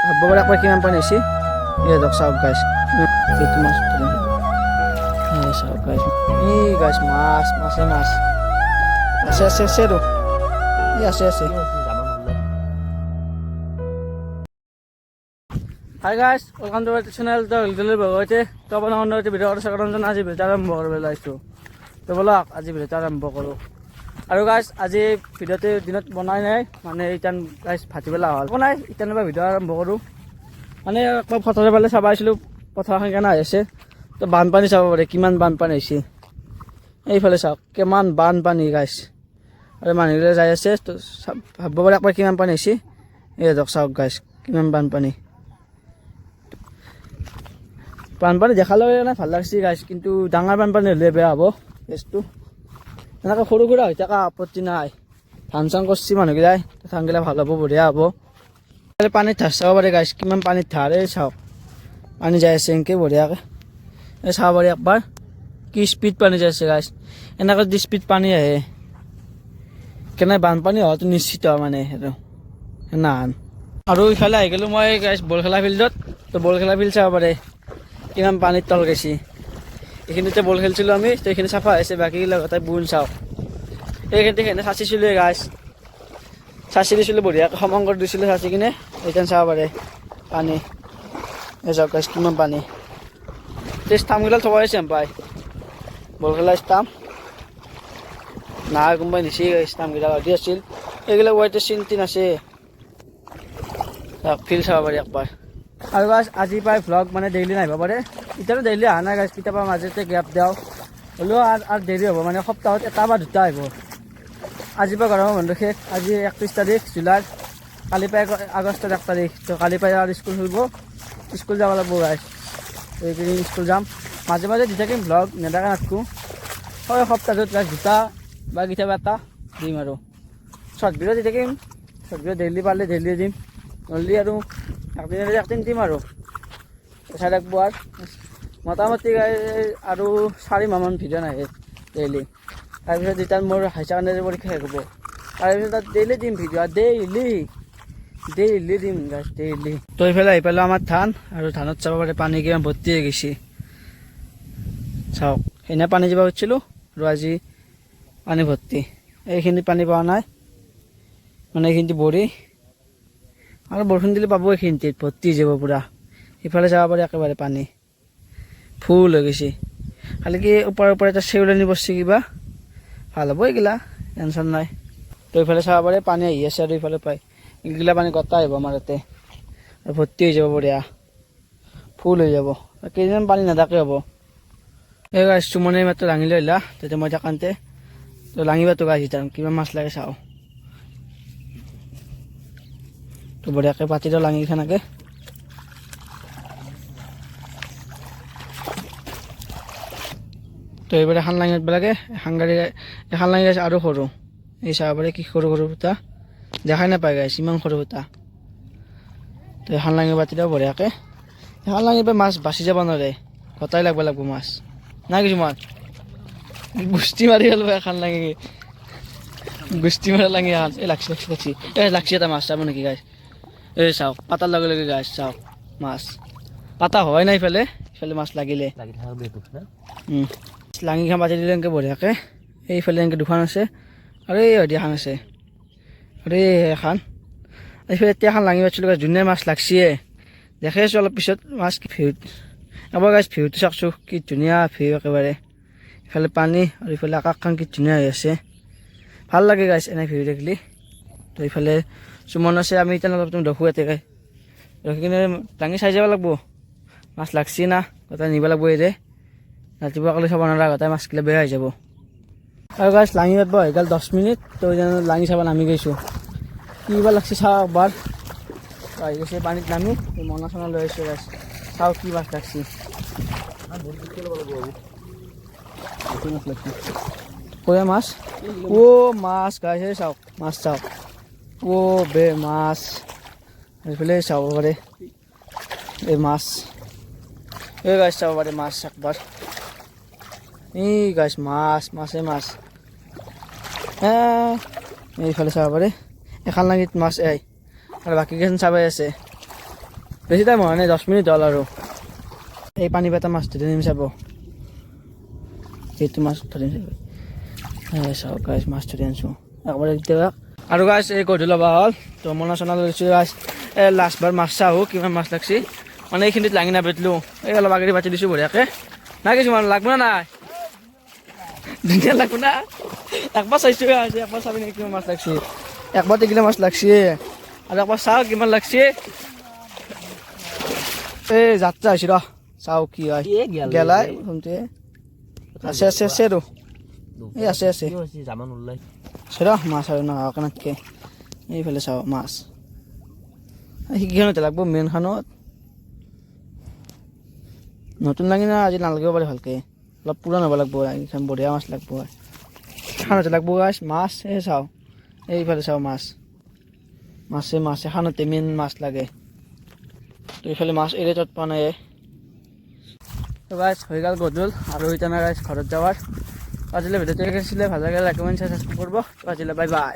ভাবিব পাৰে একবাৰ কিমান পানী হৈছে এই ধৰক চাওক গাইছ এইটো মাছ চাওক গাইছ এই গাইছ মাছ মাছে মাছ আছে আছে আছে আৰু এই আছে আছে hi guys welcome to my channel তো হিলদলের বগতে তো আপোনাৰ অন্য ভিডিঅ' চাবলৈ আজি ভিডিঅ' আৰম্ভ কৰিবলৈ লাইছো তো বলক আজি ভিডিঅ' আৰম্ভ কৰোঁ আৰু গাইছ আজি ভিডিঅ'টো দিনত বনাই নাই মানে ইটান গাইছ ভাটিবেলা হ'ল বনাই ইটানৰ পৰা ভিডিঅ' আৰম্ভ কৰোঁ মানে একবাৰ পথাৰৰ ফালে চাব আহিছিলোঁ পথাৰখন কেনে হৈ আছে তো বানপানী চাব পাৰে কিমান বানপানী হৈছে এইফালে চাওক কিমান বানপানী গাইছ আৰু মানুহবিলাক যাই আছে তো ভাবিব পাৰে একবাৰ কিমান পানী হৈছে এই ধৰক চাওক গাইছ কিমান বানপানী বানপানী দেখালে নাই ভাল লাগছে গাইছ কিন্তু ডাঙৰ বানপানী হ'লে বেয়া হ'ব কেছটো এনেকৈ সৰু সুৰা হৈ থকা আপত্তি নাই ধান চান কৰিছে মানুহগিলাই ধানগিলা ভাল হ'ব বঢ়িয়া হ'ব পানীত ধাৰ চাব পাৰে গাইছ কিমান পানীত ধাৰ এই চাওক পানী যাই আছে এনেকৈ বঢ়িয়াকৈ এই চাব পাৰি একবাৰ কি স্পীড পানী যাই আছে গাইছ এনেকৈ যি স্পীড পানী আহে কেনে বানপানী হোৱাটো নিশ্চিত মানে সেইটো সেনাহান আৰু ইফালে আহি গ'লোঁ মই গাইছ বল খেলা ফিল্ডত তো বল খেলা ফিল্ড চাব পাৰে কিমান পানীত তল গৈছে এইখিনিতে বল খেলিছিলোঁ আমি তো এইখিনি চাফা হৈছে বাকীগিলা গোটেই বুন চাওক এইখিনিতে সেইখিনি চাচিছিলোঁ গাইছ চাচি দিছিলোঁ বঢ়িয়াকৈ সমান কৰি দিছিলোঁ চাচি কিনে এইখান চাব পাৰে পানী এই চাওক গাইছ কিমান পানী এই ষ্টাম্পগিডাল থোৱা হৈছে পাই বল খেলা ষ্টাম্প নাই কোনোবাই নিচি ষ্টাম্পগিডাল আদি আছিল এইগিলা ৱাইটৰ চিন আছে ফিল্ড চাব পাৰি একবাৰ আৰু গাইছ আজি প্ৰায় ভ্লগ মানে ডেইলি নাহিব পাৰে এতিয়াতো ডেইলি অহা নাই গাইছ কেতিয়াবা মাজতে গেপ দিওঁ হ'লেও আৰু দেৰি হ'ব মানে সপ্তাহত এটা বা দুটা আহিব আজিৰ পৰা গৰমৰ বন্ধ শেষ আজি 31 তাৰিখ জুলাই কালি পাই আগষ্টৰ 1 তাৰিখ তো কালি পাই আৰু স্কুল খুলিব স্কুল যাব লাগিব গাইছ এইকেইদিন স্কুল যাম মাজে মাজে দি থাকিম ভ্লগ নেদাকে নাথাকোঁ হয় সপ্তাহটোত গাইছ দুটা বা কেতিয়াবা এটা দিম আৰু শ্বৰ্ট ভিডিঅ' দি থাকিম শ্বৰ্ট ভিডিঅ' ডেইলি পাৰিলে ডেইলি দিম নহ'লে আৰু একদিন দিম আৰু চাই থাকিব আৰু মোটামুটি আৰু 4 মাহমান ভিডিঅ' নাহে ডেইলি তাৰপিছত যেতিয়া মোৰ হায়াৰ ছেকেণ্ডেৰী পৰীক্ষা শেষ হ'ব তাৰপিছত তাত ডেইলি দিম ভিডিঅ' ডেইলি দিম গাইছ ডেইলি তো এইফালে আহি পালোঁ আমাৰ ধান আৰু ধানত চাব পাৰে পানী কিমান ভৰ্তি হৈ গৈছে চাওক সেইদিনা পানী যাব খুজিছিলোঁ আৰু আজি পানী ভৰ্তি এইখিনি পানী পোৱা নাই মানে এইখিনিতে বৰি আৰু বৰষুণ দিলে পাব এইখিনিতে ভৰ্তি হৈ যাব পূৰা ইফালে যাব পাৰি একেবাৰে পানী ফুল হৈ গৈছে খালি কি ওপৰে এটা চেউলনি বসছে কিবা ভাল হ'ব এইগিলা টেনশ্যন নাই তো এইফালে চাব পাৰে পানী আহি আছে আৰু ইফালে পাই এইগিলা পানী গটা আহিব আমাৰ ইয়াতে আৰু ভৰ্তি হৈ যাব বঢ়িয়া ফুল হৈ যাব কেইদিনমান পানী নাথাকে হ'ব এই গাইছ চুমনে মাত্ৰ দাঙি লৈ আহিলা তেতিয়া মই থাকান্তে তো লাঙিবাতো গাইছ কিমান মাছ লাগে চাওঁ তো বঢ়িয়াকৈ পাতি দিওঁ লাঙিখনকে তো এইবাৰ এখন লাঙি উঠব লাগে এখন লাঙি গাইছ আৰু সৰু এই চাব পাৰে কি সৰু সৰু ফুটা দেখাই নাপায় গাইছ ইমান সৰু ফুটা তো এখন লাঙি পাতি দিওঁ বঢ়িয়াকৈ এখন লাঙি পৰা মাছ বাচি যাব নোৱাৰে গটাই লাগব মাছ নাই কিছুমান গুষ্টি মাৰি গ'ল এখন লাঙি গুষ্টি মাৰা লাঙি এখন এই লাগছি এটা মাছ চাব নেকি গাইছ এই চাওক পাতাৰ লগে লগে গাইছ চাওক মাছ পাতা হয় নাই ইফালে মাছ লাগিলে লাঙিখন পাতি দিলে এনেকৈ বঢ়িয়াকৈ এইফালে এনেকৈ দুখন আছে আৰু এই হয়দি এখন আছে আৰু এই এখন এইফালে এতিয়া এখন লাঙি পাতিছিলোঁ যোনে মাছ লাগছিয়ে দেখাই আছোঁ অলপ পিছত মাছ ভিউত এবাৰ গাইছ ভিউটো চাওকচোন কি ধুনীয়া ভিউ একেবাৰে ইফালে পানী আৰু ইফালে আকাশখন কি ধুনীয়া হৈ আছে ভাল লাগে গাইছ এনে ভিউ দেখিলে তো ইফালে চুমন আছে আমি এতিয়া অলপ দেখোঁ ইয়াতে গাই ৰখি কিনে লাঙি চাই যাব লাগিব মাছ লাগছি না গোটেই নিব লাগিব এই যে ৰাতিপুৱা কালি চাব নোৱাৰা গোটেই মাছগিলা বেয়া হৈ যাব আৰু গাইছ লাঙি পাতিব হৈ গ'ল 10 মিনিট তো লাঙি চাব নামি গৈছোঁ কিবা লাগছি চাওঁ একবাৰ আহি গৈছে পানীত নামি মনা চনা লৈ আহিছোঁ গাইছ চাওঁ কি মাছ লাগছি কয়া মাছ মাছ গাইছ চাওক মাছ চাওক বে মাছ এইফালে চাব পাৰে এই মাছ এই গাছ চাব পাৰে মাছ একবাৰ এই গাছ মাছে মাছ এইফালে চাব পাৰে এখন লাঙিত মাছ আৰু বাকীকেইখন চাবাই আছে বেছি টাইম হোৱা নাই 10 মিনিট হ'ল আৰু এই পানী পেটা মাছ ধৰি নিম চাব এইটো মাছ ধৰিম চাব গাইছ মাছ ধৰি আনিছোঁ একবাৰে এতিয়া আৰু গাইছ এই গধূলি ল'বা হ'ল তো মনা চনা লৈছোঁ গাইছ এই লাষ্টবাৰ মাছ চাওঁ কিমান মাছ লাগছি মানে এইখিনিত লাঙি নাবেতলোঁ এই অলপ আগেৰি পাতি দিছোঁ বঢ়িয়াকৈ নাই কিছুমান লাগব না নাই ধুনীয়া লাগব না একবাৰ চাইছোঁ গাইছ একবাৰ চাবি নেকি কিমান মাছ লাগছি একবাৰ 3 কিলো মাছ লাগছি আৰু একবাৰ চাওঁ কিমান লাগছি এই যাত্ৰা হৈছে ৰ চাওঁ কি হয় গেলাই শুনতে আছে আছে আছে আৰু এই আছে আছে ৰ মাছ আৰু নহয় কেনেকৈ এইফালে চাওঁ মাছ সেইকেইখনতে লাগব মেইনখনত নতুন লাগি না আজি নালাগিব পাৰে ভালকৈ অলপ পুৰাণ হ'ব লাগব এইখন বঢ়িয়া মাছ লাগব খানতে লাগব গাইছ মাছ এই চাওঁ এইফালে চাওঁ মাছ মাছে খানতে মেইন মাছ লাগে তো এইফালে মাছ এৰে তত পোৱা নাই তো গাইছ হৈ গ'ল গধূল আৰু এতিয়া না গাইছ ঘৰত যাৱাৰ আজিলৈ ভিডিঅ'টো আছিলে ভাল লাগে লাইক কমেণ্ট ছাবস্ক্ৰাইব কৰিব তো আজিলৈ বাই বাই